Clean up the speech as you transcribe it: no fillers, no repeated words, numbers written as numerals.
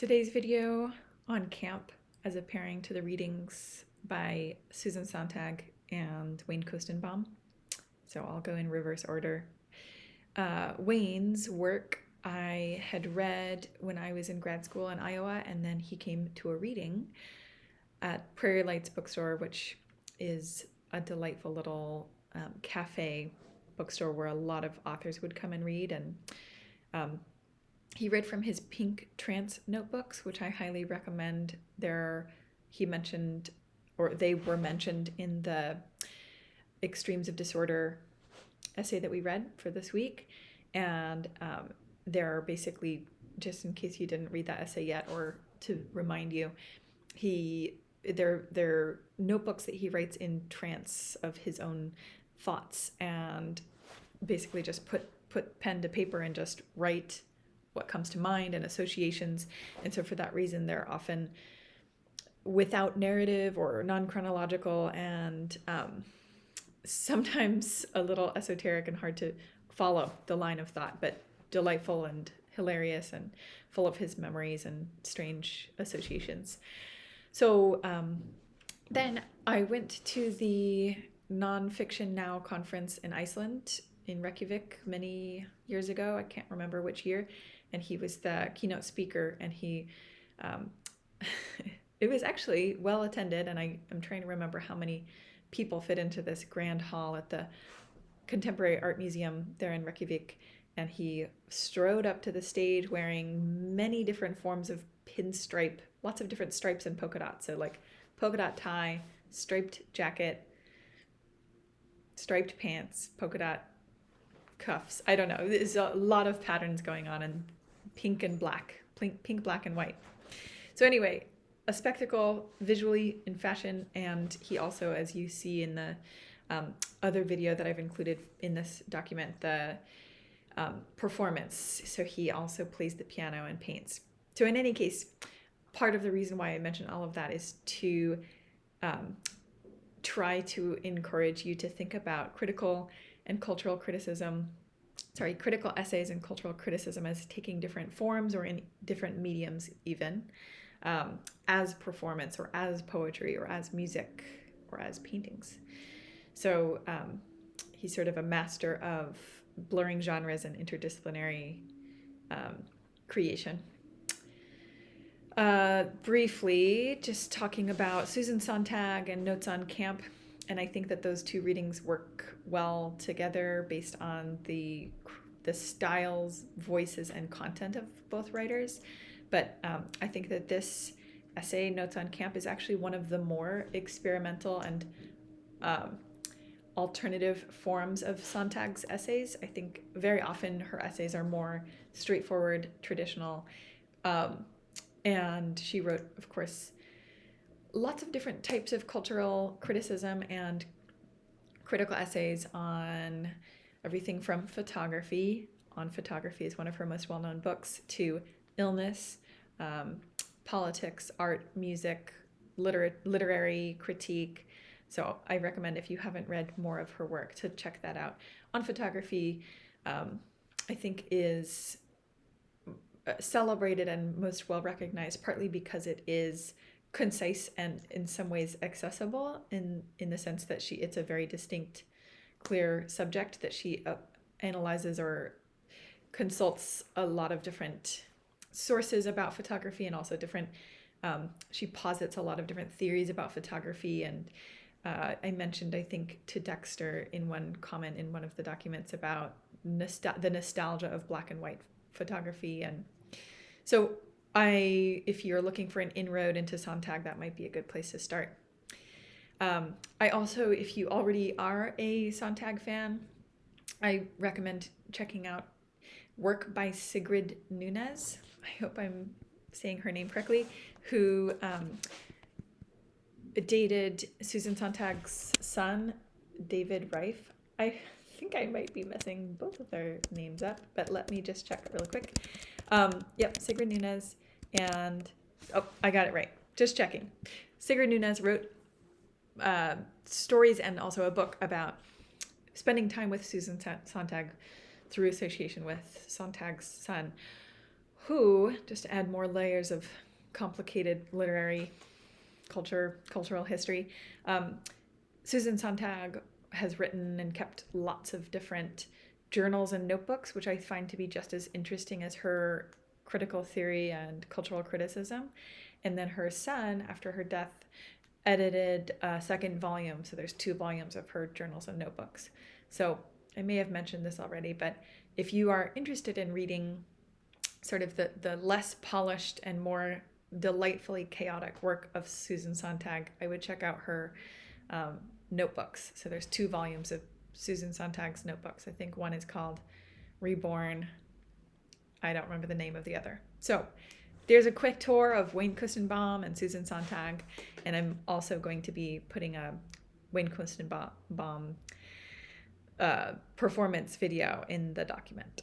Today's video on camp as a pairing to the readings by Susan Sontag and Wayne Koestenbaum. So I'll go in reverse order. Wayne's work I had read when I was in grad school in Iowa, and then he came to a reading at Prairie Lights Bookstore, which is a delightful little cafe bookstore where a lot of authors would come and read. And he read from his pink trance notebooks, which I highly recommend. He mentioned, or they were mentioned in the Extremes of Disorder essay that we read for this week. And they're basically, just in case you didn't read that essay yet, or to remind you, they're notebooks that he writes in trance of his own thoughts, and basically just put pen to paper and just write what comes to mind and associations. And so for that reason, they're often without narrative or non-chronological, and sometimes a little esoteric and hard to follow the line of thought, but delightful and hilarious and full of his memories and strange associations. So then I went to the Nonfiction Now conference in Iceland, in Reykjavik, many years ago. I can't remember which year. And he was the keynote speaker, and he, it was actually well attended, and I'm trying to remember how many people fit into this grand hall at the Contemporary Art Museum there in Reykjavik. And he strode up to the stage wearing many different forms of pinstripe, lots of different stripes and polka dots. So like polka dot tie, striped jacket, striped pants, polka dot cuffs. I don't know. There's a lot of patterns going on in pink and black, pink, black, and white. So anyway, a spectacle visually in fashion. And he also, as you see in the other video that I've included in this document, the performance. So he also plays the piano and paints. So in any case, part of the reason why I mention all of that is to try to encourage you to think about critical essays and cultural criticism as taking different forms or in different mediums even, as performance or as poetry or as music or as paintings. So he's sort of a master of blurring genres and interdisciplinary creation. Briefly, just talking about Susan Sontag and Notes on Camp, and I think that those two readings work well together based on the styles, voices, and content of both writers. But I think that this essay, Notes on Camp, is actually one of the more experimental and alternative forms of Sontag's essays. I think very often her essays are more straightforward, traditional, and she wrote, of course, lots of different types of cultural criticism and critical essays on everything from photography. On Photography is one of her most well-known books, to illness, politics, art, music, literary critique. So I recommend, if you haven't read more of her work, to check that out. On Photography, I think is celebrated and most well recognized partly because it is concise and in some ways accessible in the sense that it's a very distinct, clear subject that she analyzes or consults a lot of different sources about photography, and also different, she posits a lot of different theories about photography. And I mentioned, I think, to Dexter in one comment in one of the documents about the nostalgia of black and white photography. And so if you're looking for an inroad into Sontag, that might be a good place to start. I also, if you already are a Sontag fan, I recommend checking out work by Sigrid Nunez. I hope I'm saying her name correctly, who dated Susan Sontag's son, David Reif. I think I might be messing both of their names up, but let me just check really quick. Yep, Sigrid Nunez. And, I got it right. Just checking. Sigrid Nunez wrote stories and also a book about spending time with Susan Sontag through association with Sontag's son. who, just to add more layers of complicated literary cultural history, Susan Sontag has written and kept lots of different journals and notebooks, which I find to be just as interesting as her critical theory and cultural criticism. And then her son, after her death, edited a second volume. So there's 2 volumes of her journals and notebooks. So I may have mentioned this already, but if you are interested in reading sort of the less polished and more delightfully chaotic work of Susan Sontag, I would check out her notebooks. So there's 2 volumes of Susan Sontag's notebooks. I think one is called Reborn. I don't remember the name of the other. So there's a quick tour of Wayne Koestenbaum and Susan Sontag, and I'm also going to be putting a Wayne Koestenbaum performance video in the document.